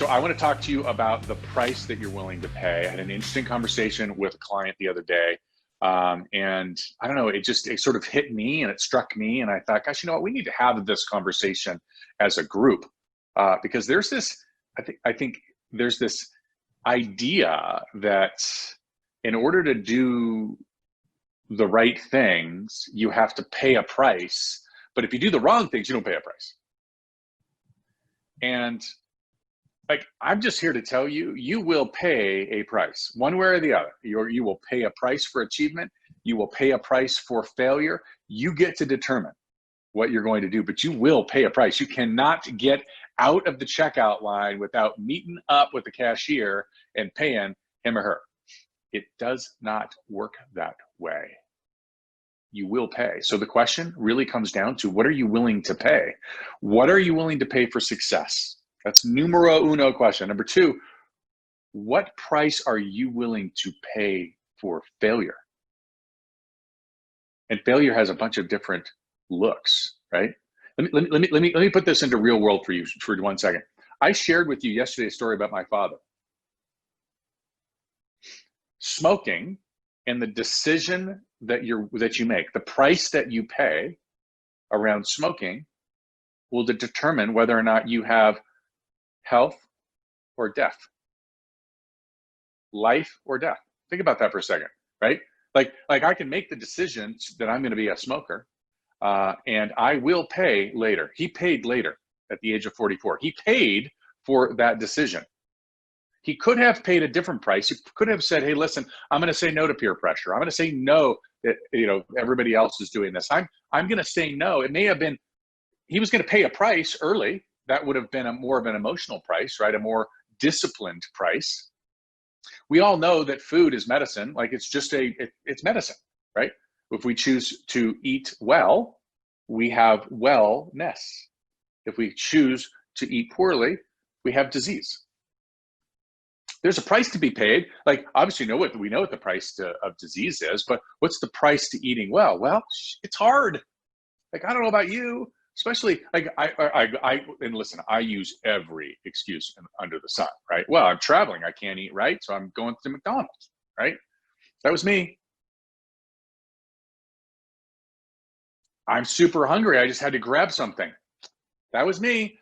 So I want to talk to you about the price that you're willing to pay. I had an interesting conversation with a client the other day. And I don't know, it sort of hit me and it struck me. And I thought, gosh, you know what? We need to have this conversation as a group because there's this, I think there's this idea that in order to do the right things, you have to pay a price. But if you do the wrong things, you don't pay a price. And like, I'm just here to tell you, you will pay a price one way or the other. You will pay a price for achievement. You will pay a price for failure. You get to determine what you're going to do, but you will pay a price. You cannot get out of the checkout line without meeting up with the cashier and paying him or her. It does not work that way. You will pay. So the question really comes down to, what are you willing to pay? What are you willing to pay for success? That's numero uno question. Number two, what price are you willing to pay for failure? And failure has a bunch of different looks, right? Let me put this into real world for you for 1 second. I shared with you yesterday a story about my father. Smoking and the decision that you make, the price that you pay around smoking will determine whether or not you have health or death, life or death. Think about that for a second, right? Like I can make the decision that I'm going to be a smoker, and I will pay later. He paid later at the age of 44. He paid for that decision. He could have paid a different price. He could have said, hey, listen, I'm going to say no to peer pressure. I'm going to say no that, everybody else is doing this. I'm going to say no. It may have been, he was going to pay a price early. That would have been more of an emotional price, right? A more disciplined price. We all know that food is medicine. Like it's just it's medicine, right? If we choose to eat well, we have wellness. If we choose to eat poorly, we have disease. There's a price to be paid. Like obviously we know what the price of disease is, but what's the price to eating well? Well, it's hard. Like, I don't know about you. Especially like and listen, I use every excuse under the sun, right? Well, I'm traveling, I can't eat right, so I'm going to McDonald's, right? That was me. I'm super hungry, I just had to grab something. That was me.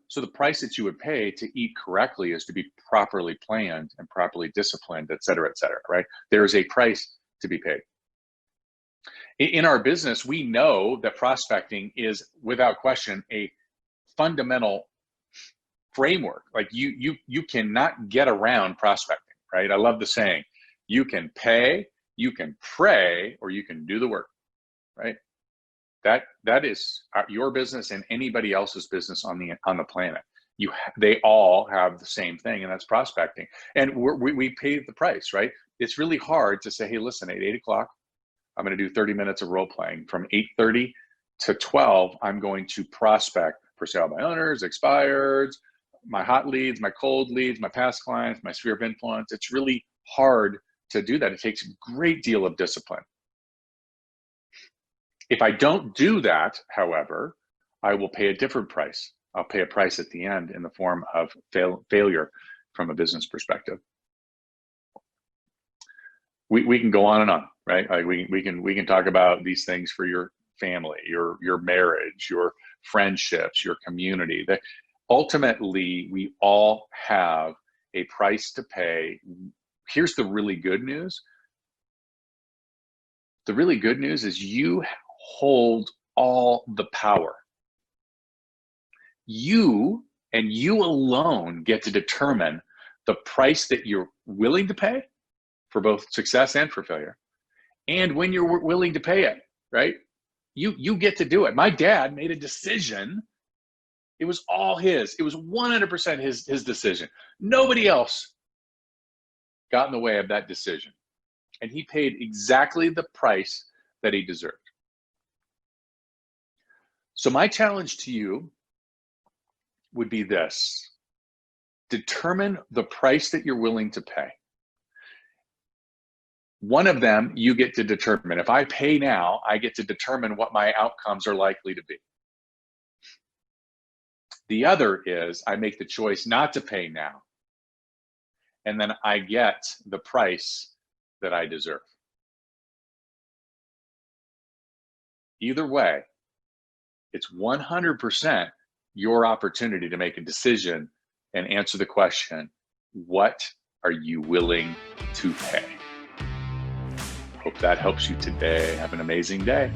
So the price that you would pay to eat correctly is to be properly planned and properly disciplined, et cetera, right? There is a price to be paid. In our business, we know that prospecting is, without question, a fundamental framework. Like you cannot get around prospecting, right? I love the saying, you can pay, you can pray, or you can do the work, right? That is your business and anybody else's business on the planet. They all have the same thing, and that's prospecting. And we pay the price, right? It's really hard to say, hey, listen, at 8 o'clock, I'm going to do 30 minutes of role playing. From 8:30 to 12, I'm going to prospect for sale by owners, expireds, my hot leads, my cold leads, my past clients, my sphere of influence. It's really hard to do that. It takes a great deal of discipline. If I don't do that, however, I will pay a different price. I'll pay a price at the end in the form of failure from a business perspective. We can go on and on, right? Like we can talk about these things for your family, your marriage, your friendships, your community. That ultimately we all have a price to pay. Here's the really good news. The really good news is you hold all the power. You and you alone get to determine the price that you're willing to pay for both success and for failure. And when you're willing to pay it, right? You get to do it. My dad made a decision. It was all his. It was 100% his decision. Nobody else got in the way of that decision. And he paid exactly the price that he deserved. So my challenge to you would be this: determine the price that you're willing to pay. One of them you get to determine. If I pay now, I get to determine what my outcomes are likely to be. The other is I make the choice not to pay now, and then I get the price that I deserve. Either way, it's 100% your opportunity to make a decision and answer the question, what are you willing to pay? Hope that helps you today. Have an amazing day.